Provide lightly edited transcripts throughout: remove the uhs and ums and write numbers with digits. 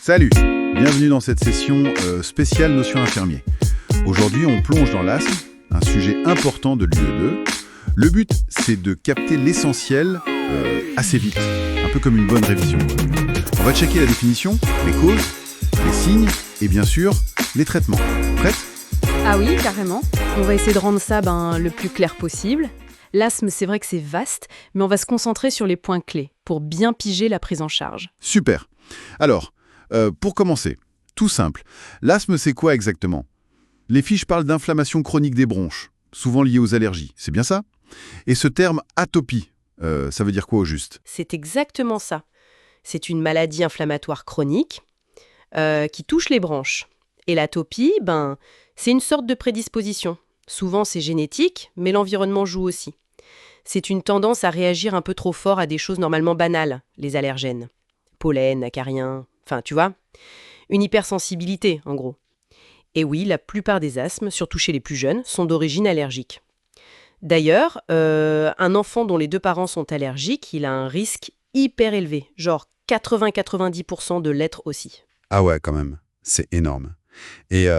Salut, bienvenue dans cette session spéciale notion infirmier. Aujourd'hui, on plonge dans l'asthme, un sujet important de l'UE2. Le but, c'est de capter l'essentiel assez vite, un peu comme une bonne révision. On va checker la définition, les causes, les signes et bien sûr, les traitements. Prête ? Ah oui, carrément. On va essayer de rendre ça le plus clair possible. L'asthme, c'est vrai que c'est vaste, mais on va se concentrer sur les points clés pour bien piger la prise en charge. Super. Alors, pour commencer, tout simple. L'asthme, c'est quoi exactement ? Les fiches parlent d'inflammation chronique des bronches, souvent liée aux allergies. C'est bien ça ? Et ce terme atopie, ça veut dire quoi au juste ? C'est exactement ça. C'est une maladie inflammatoire chronique qui touche les bronches. Et l'atopie, c'est une sorte de prédisposition. Souvent, c'est génétique, mais l'environnement joue aussi. C'est une tendance à réagir un peu trop fort à des choses normalement banales, les allergènes. Pollen, acariens, tu vois. Une hypersensibilité, en gros. Et oui, la plupart des asthmes, surtout chez les plus jeunes, sont d'origine allergique. D'ailleurs, un enfant dont les deux parents sont allergiques, il a un risque hyper élevé, genre 80-90% de l'être aussi. Ah ouais, quand même. C'est énorme. Et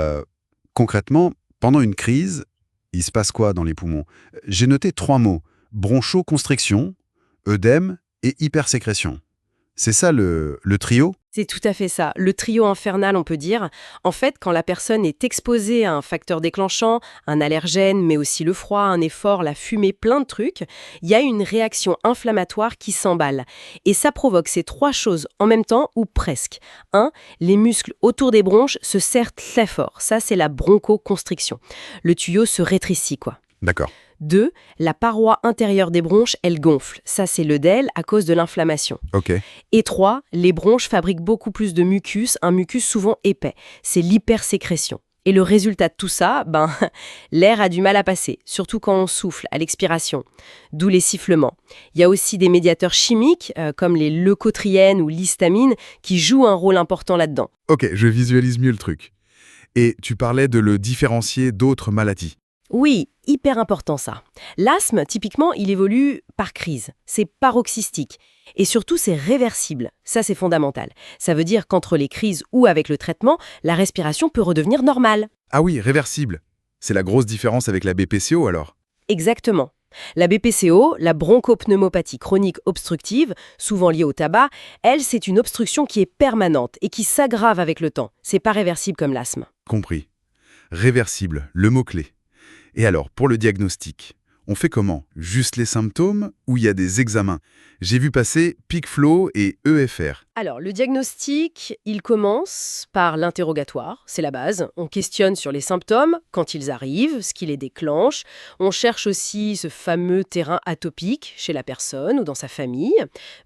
concrètement, pendant une crise, il se passe quoi dans les poumons ? J'ai noté 3 mots. Bronchoconstriction, œdème et hypersécrétion. C'est ça le trio ? C'est tout à fait ça, le trio infernal on peut dire. En fait, quand la personne est exposée à un facteur déclenchant, un allergène, mais aussi le froid, un effort, la fumée, plein de trucs, il y a une réaction inflammatoire qui s'emballe. Et ça provoque ces 3 choses en même temps ou presque. 1. Les muscles autour des bronches se serrent très fort. Ça, c'est la bronchoconstriction. Le tuyau se rétrécit, quoi. D'accord. 2. La paroi intérieure des bronches, elle gonfle. Ça, c'est l'œdème à cause de l'inflammation. Ok. Et 3. Les bronches fabriquent beaucoup plus de mucus, un mucus souvent épais. C'est l'hypersécrétion. Et le résultat de tout ça, l'air a du mal à passer, surtout quand on souffle à l'expiration. D'où les sifflements. Il y a aussi des médiateurs chimiques, comme les leucotriènes ou l'histamine, qui jouent un rôle important là-dedans. Ok, je visualise mieux le truc. Et tu parlais de le différencier d'autres maladies. Oui, hyper important ça. L'asthme, typiquement, il évolue par crise. C'est paroxystique. Et surtout, c'est réversible. Ça, c'est fondamental. Ça veut dire qu'entre les crises ou avec le traitement, la respiration peut redevenir normale. Ah oui, réversible. C'est la grosse différence avec la BPCO alors ? Exactement. La BPCO, la bronchopneumopathie chronique obstructive, souvent liée au tabac, elle, c'est une obstruction qui est permanente et qui s'aggrave avec le temps. C'est pas réversible comme l'asthme. Compris. Réversible, le mot-clé. Et alors, pour le diagnostic, on fait comment ? Juste les symptômes ou il y a des examens ? J'ai vu passer PIC-FLO et EFR. Alors, le diagnostic, il commence par l'interrogatoire, c'est la base. On questionne sur les symptômes, quand ils arrivent, ce qui les déclenche. On cherche aussi ce fameux terrain atopique chez la personne ou dans sa famille.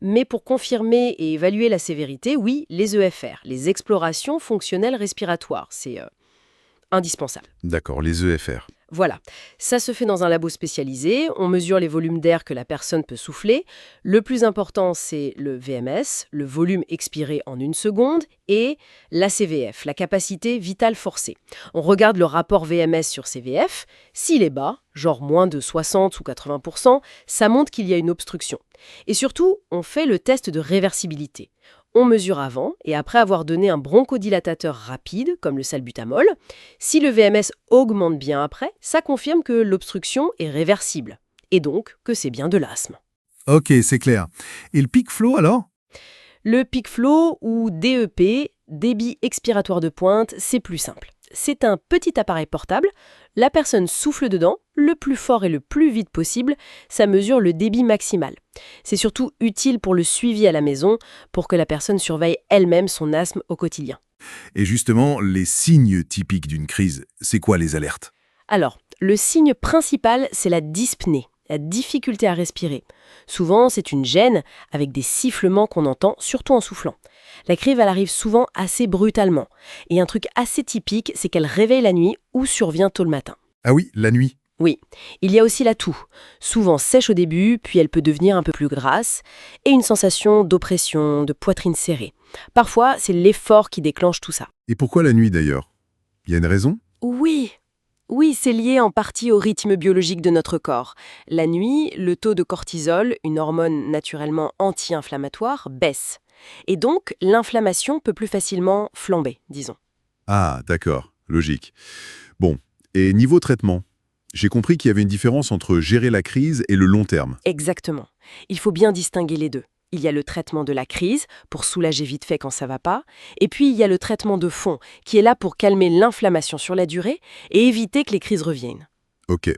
Mais pour confirmer et évaluer la sévérité, oui, les EFR, les explorations fonctionnelles respiratoires, c'est indispensable. D'accord, les EFR. Voilà, ça se fait dans un labo spécialisé, on mesure les volumes d'air que la personne peut souffler. Le plus important, c'est le VMS, le volume expiré en 1 seconde, et la CVF, la capacité vitale forcée. On regarde le rapport VMS sur CVF. S'il est bas, genre moins de 60 ou 80%, ça montre qu'il y a une obstruction. Et surtout, on fait le test de réversibilité. On mesure avant et après avoir donné un bronchodilatateur rapide, comme le salbutamol. Si le VMS augmente bien après, ça confirme que l'obstruction est réversible. Et donc que c'est bien de l'asthme. Ok, c'est clair. Et le PIC-FLO alors ? Le PIC-FLO ou DEP, débit expiratoire de pointe, c'est plus simple. C'est un petit appareil portable, la personne souffle dedans, le plus fort et le plus vite possible, ça mesure le débit maximal. C'est surtout utile pour le suivi à la maison, pour que la personne surveille elle-même son asthme au quotidien. Et justement, les signes typiques d'une crise, c'est quoi les alertes ? Alors, le signe principal, c'est la dyspnée, la difficulté à respirer. Souvent, c'est une gêne avec des sifflements qu'on entend, surtout en soufflant. La crise, elle arrive souvent assez brutalement. Et un truc assez typique, c'est qu'elle réveille la nuit ou survient tôt le matin. Ah oui, la nuit. Oui, il y a aussi la toux, souvent sèche au début, puis elle peut devenir un peu plus grasse, et une sensation d'oppression, de poitrine serrée. Parfois, c'est l'effort qui déclenche tout ça. Et pourquoi la nuit d'ailleurs ? Il y a une raison ? Oui, c'est lié en partie au rythme biologique de notre corps. La nuit, le taux de cortisol, une hormone naturellement anti-inflammatoire, baisse. Et donc, l'inflammation peut plus facilement flamber, disons. Ah, d'accord, logique. Bon, et niveau traitement, j'ai compris qu'il y avait une différence entre gérer la crise et le long terme. Exactement. Il faut bien distinguer les deux. Il y a le traitement de la crise, pour soulager vite fait quand ça va pas, et puis il y a le traitement de fond, qui est là pour calmer l'inflammation sur la durée et éviter que les crises reviennent. Ok.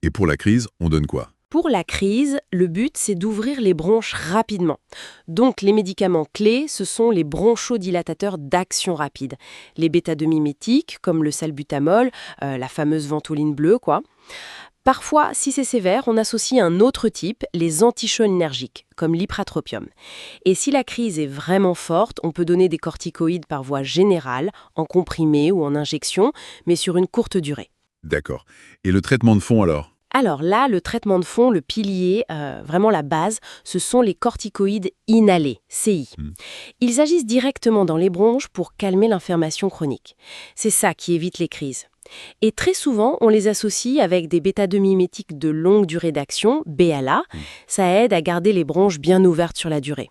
Et pour la crise, on donne quoi? Pour la crise, le but, c'est d'ouvrir les bronches rapidement. Donc, les médicaments clés, ce sont les bronchodilatateurs d'action rapide. Les bêta-2-mimétiques, comme le salbutamol, la fameuse ventoline bleue, quoi. Parfois, si c'est sévère, on associe un autre type, les anticholinergiques, comme l'ipratropium. Et si la crise est vraiment forte, on peut donner des corticoïdes par voie générale, en comprimé ou en injection, mais sur une courte durée. D'accord. Et le traitement de fond alors? Alors là, le traitement de fond, le pilier, vraiment la base, ce sont les corticoïdes inhalés, CI. Ils agissent directement dans les bronches pour calmer l'inflammation chronique. C'est ça qui évite les crises. Et très souvent, on les associe avec des bêta-2-mimétiques de longue durée d'action, BALA. Ça aide à garder les bronches bien ouvertes sur la durée.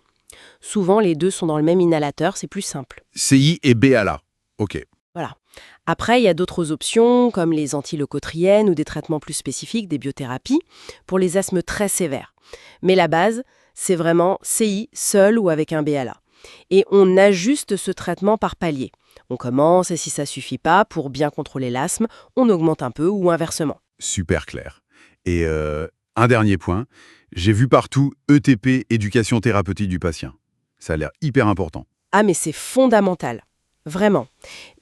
Souvent, les deux sont dans le même inhalateur, c'est plus simple. CI et BALA. Ok. Voilà. Après, il y a d'autres options, comme les antileucotriènes ou des traitements plus spécifiques, des biothérapies, pour les asthmes très sévères. Mais la base, c'est vraiment CI, seul ou avec un BALA. Et on ajuste ce traitement par palier. On commence et si ça suffit pas, pour bien contrôler l'asthme, on augmente un peu ou inversement. Super clair. Et un dernier point, j'ai vu partout ETP, éducation thérapeutique du patient. Ça a l'air hyper important. Ah mais c'est fondamental. Vraiment.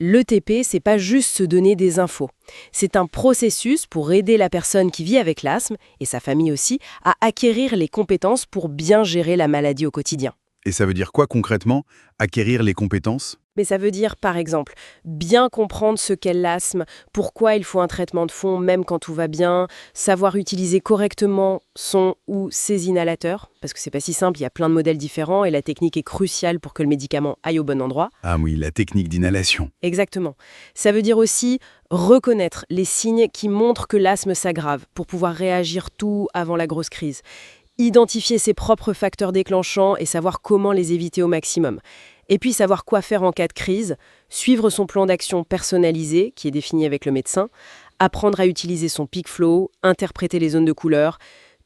L'ETP, c'est pas juste se donner des infos. C'est un processus pour aider la personne qui vit avec l'asthme, et sa famille aussi, à acquérir les compétences pour bien gérer la maladie au quotidien. Et ça veut dire quoi concrètement, acquérir les compétences? Mais ça veut dire, par exemple, bien comprendre ce qu'est l'asthme, pourquoi il faut un traitement de fond même quand tout va bien, savoir utiliser correctement son ou ses inhalateurs, parce que c'est pas si simple, il y a plein de modèles différents et la technique est cruciale pour que le médicament aille au bon endroit. Ah oui, la technique d'inhalation. Exactement. Ça veut dire aussi reconnaître les signes qui montrent que l'asthme s'aggrave pour pouvoir réagir tout avant la grosse crise. Identifier ses propres facteurs déclenchants et savoir comment les éviter au maximum. Et puis savoir quoi faire en cas de crise, suivre son plan d'action personnalisé, qui est défini avec le médecin, apprendre à utiliser son peak flow, interpréter les zones de couleur.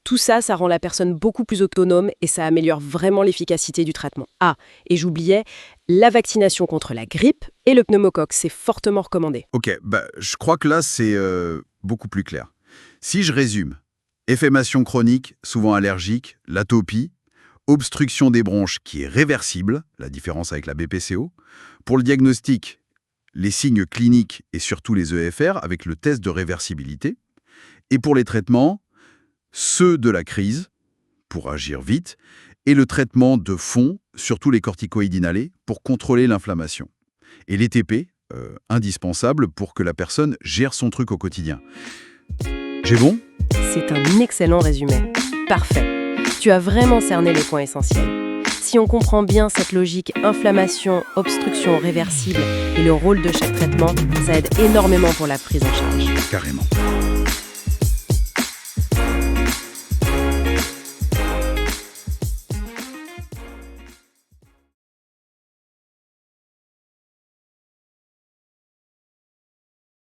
Tout ça, ça rend la personne beaucoup plus autonome et ça améliore vraiment l'efficacité du traitement. Ah, et j'oubliais, la vaccination contre la grippe et le pneumocoque, c'est fortement recommandé. Ok, je crois que là, c'est beaucoup plus clair. Si je résume, inflammation chronique, souvent allergique, l'atopie, obstruction des bronches qui est réversible, la différence avec la BPCO. Pour le diagnostic, les signes cliniques et surtout les EFR avec le test de réversibilité. Et pour les traitements, ceux de la crise, pour agir vite, et le traitement de fond, surtout les corticoïdes inhalés, pour contrôler l'inflammation. Et l'ETP, indispensable pour que la personne gère son truc au quotidien. J'ai bon ? C'est un excellent résumé. Parfait. Tu as vraiment cerné les points essentiels. Si on comprend bien cette logique inflammation, obstruction réversible et le rôle de chaque traitement, ça aide énormément pour la prise en charge. Carrément.